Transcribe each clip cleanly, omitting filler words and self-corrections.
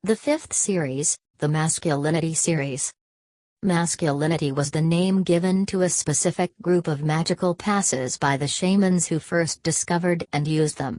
The fifth series, the Masculinity series. Masculinity was the name given to a specific group of magical passes by the shamans who first discovered and used them.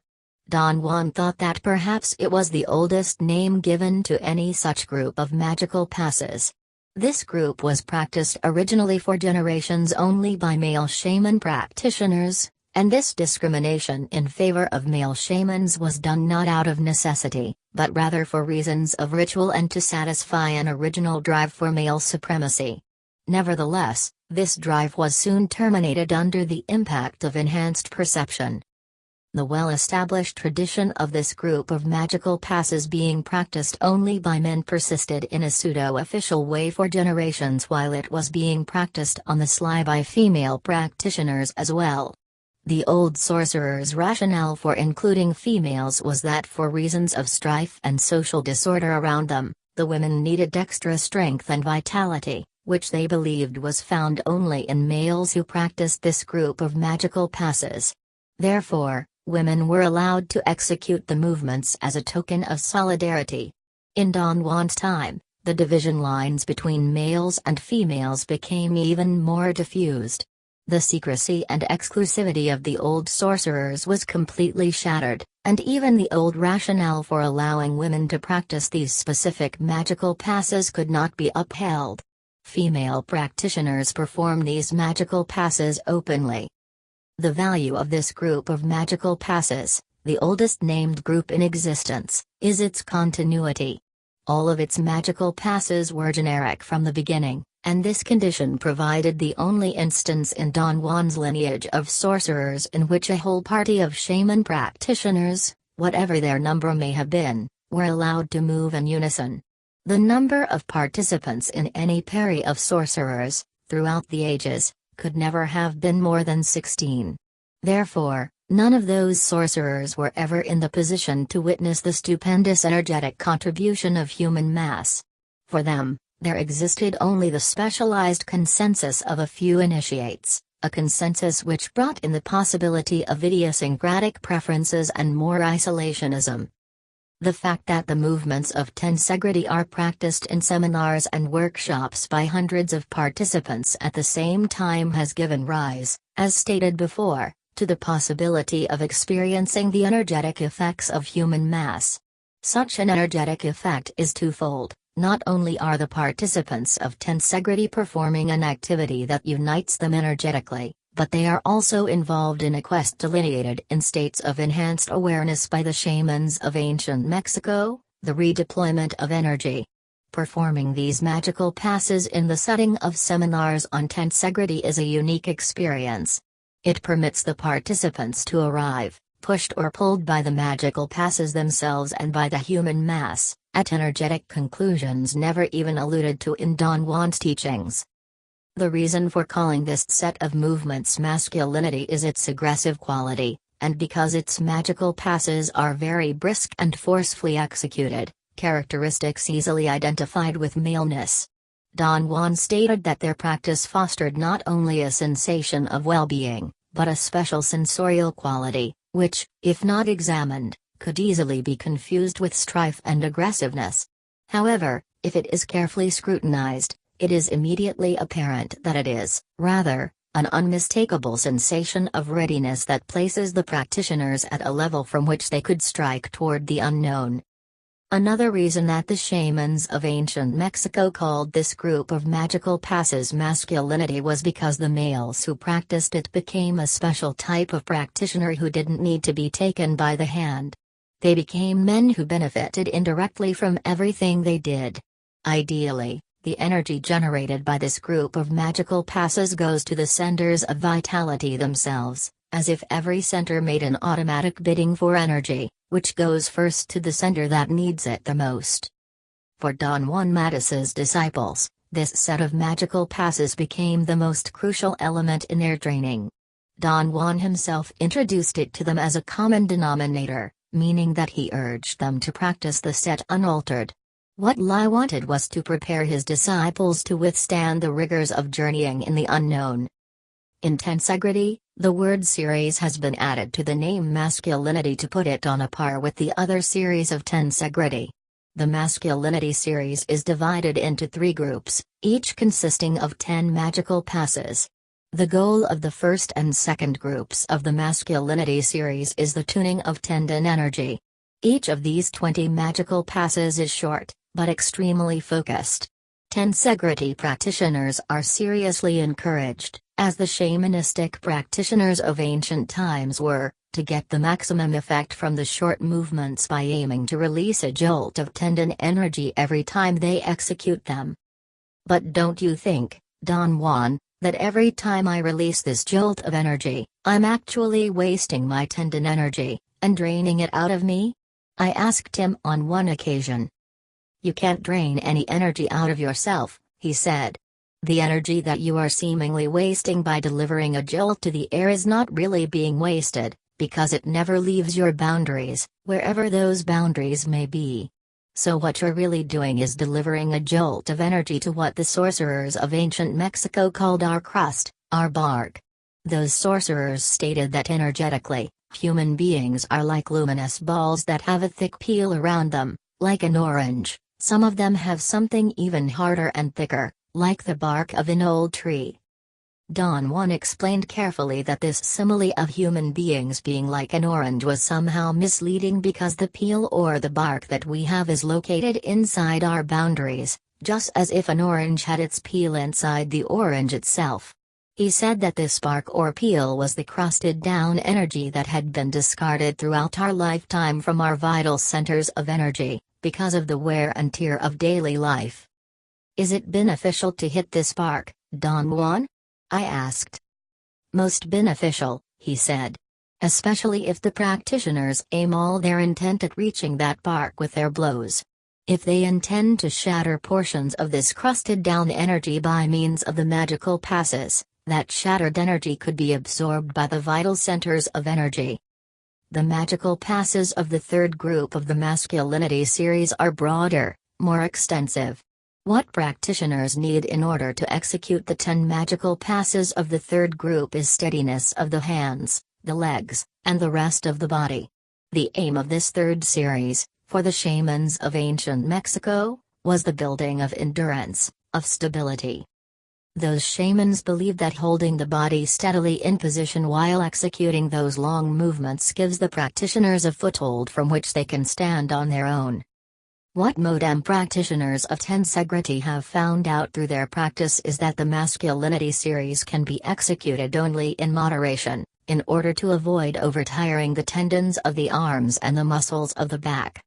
Don Juan thought that perhaps it was the oldest name given to any such group of magical passes. This group was practiced originally for generations only by male shaman practitioners, and this discrimination in favor of male shamans was done not out of necessity, but rather for reasons of ritual and to satisfy an original drive for male supremacy. Nevertheless, this drive was soon terminated under the impact of enhanced perception. The well-established tradition of this group of magical passes being practiced only by men persisted in a pseudo-official way for generations while it was being practiced on the sly by female practitioners as well. The old sorcerers' rationale for including females was that for reasons of strife and social disorder around them, the women needed extra strength and vitality, which they believed was found only in males who practiced this group of magical passes. Therefore, women were allowed to execute the movements as a token of solidarity. In Don Juan's time, the division lines between males and females became even more diffused. The secrecy and exclusivity of the old sorcerers was completely shattered, and even the old rationale for allowing women to practice these specific magical passes could not be upheld. Female practitioners perform these magical passes openly. The value of this group of magical passes, the oldest named group in existence, is its continuity. All of its magical passes were generic from the beginning, and this condition provided the only instance in Don Juan's lineage of sorcerers in which a whole party of shaman practitioners, whatever their number may have been, were allowed to move in unison. The number of participants in any party of sorcerers, throughout the ages, could never have been more than 16. Therefore, none of those sorcerers were ever in the position to witness the stupendous energetic contribution of human mass. For them, there existed only the specialized consensus of a few initiates, a consensus which brought in the possibility of idiosyncratic preferences and more isolationism. The fact that the movements of tensegrity are practiced in seminars and workshops by hundreds of participants at the same time has given rise, as stated before, to the possibility of experiencing the energetic effects of human mass. Such an energetic effect is twofold. Not only are the participants of tensegrity performing an activity that unites them energetically, but they are also involved in a quest delineated in states of enhanced awareness by the shamans of ancient Mexico, the redeployment of energy. Performing these magical passes in the setting of seminars on tensegrity is a unique experience. It permits the participants to arrive, pushed or pulled by the magical passes themselves and by the human mass, at energetic conclusions never even alluded to in Don Juan's teachings. The reason for calling this set of movements masculinity is its aggressive quality, and because its magical passes are very brisk and forcefully executed, characteristics easily identified with maleness. Don Juan stated that their practice fostered not only a sensation of well-being, but a special sensorial quality, which, if not examined, could easily be confused with strife and aggressiveness. However, if it is carefully scrutinized, it is immediately apparent that it is, rather, an unmistakable sensation of readiness that places the practitioners at a level from which they could strike toward the unknown. Another reason that the shamans of ancient Mexico called this group of magical passes masculinity was because the males who practiced it became a special type of practitioner who didn't need to be taken by the hand. They became men who benefited indirectly from everything they did. Ideally, the energy generated by this group of magical passes goes to the centers of vitality themselves, as if every center made an automatic bidding for energy, which goes first to the center that needs it the most. For Don Juan Matus's disciples, this set of magical passes became the most crucial element in their training. Don Juan himself introduced it to them as a common denominator, meaning that he urged them to practice the set unaltered. What Lai wanted was to prepare his disciples to withstand the rigors of journeying in the unknown. In tensegrity, the word series has been added to the name masculinity to put it on a par with the other series of tensegrity. The masculinity series is divided into 3 groups, each consisting of 10 magical passes. The goal of the first and second groups of the masculinity series is the tuning of tendon energy. Each of these 20 magical passes is short, but extremely focused. Tensegrity practitioners are seriously encouraged, as the shamanistic practitioners of ancient times were, to get the maximum effect from the short movements by aiming to release a jolt of tendon energy every time they execute them. But don't you think, Don Juan, that every time I release this jolt of energy, I'm actually wasting my tendon energy, and draining it out of me? I asked him on one occasion. You can't drain any energy out of yourself, he said. The energy that you are seemingly wasting by delivering a jolt to the air is not really being wasted, because it never leaves your boundaries, wherever those boundaries may be. So what you're really doing is delivering a jolt of energy to what the sorcerers of ancient Mexico called our crust, our bark. Those sorcerers stated that energetically, human beings are like luminous balls that have a thick peel around them, like an orange. Some of them have something even harder and thicker, like the bark of an old tree. Don Juan explained carefully that this simile of human beings being like an orange was somehow misleading because the peel or the bark that we have is located inside our boundaries, just as if an orange had its peel inside the orange itself. He said that this bark or peel was the crusted down energy that had been discarded throughout our lifetime from our vital centers of energy, because of the wear and tear of daily life. Is it beneficial to hit this bark, Don Juan? I asked. Most beneficial, he said. Especially if the practitioners aim all their intent at reaching that bark with their blows. If they intend to shatter portions of this crusted down energy by means of the magical passes, that shattered energy could be absorbed by the vital centers of energy. The magical passes of the third group of the masculinity series are broader, more extensive. What practitioners need in order to execute the 10 magical passes of the third group is steadiness of the hands, the legs, and the rest of the body. The aim of this third series, for the shamans of ancient Mexico, was the building of endurance, of stability. Those shamans believe that holding the body steadily in position while executing those long movements gives the practitioners a foothold from which they can stand on their own. What modern practitioners of tensegrity have found out through their practice is that the masculinity series can be executed only in moderation, in order to avoid overtiring the tendons of the arms and the muscles of the back.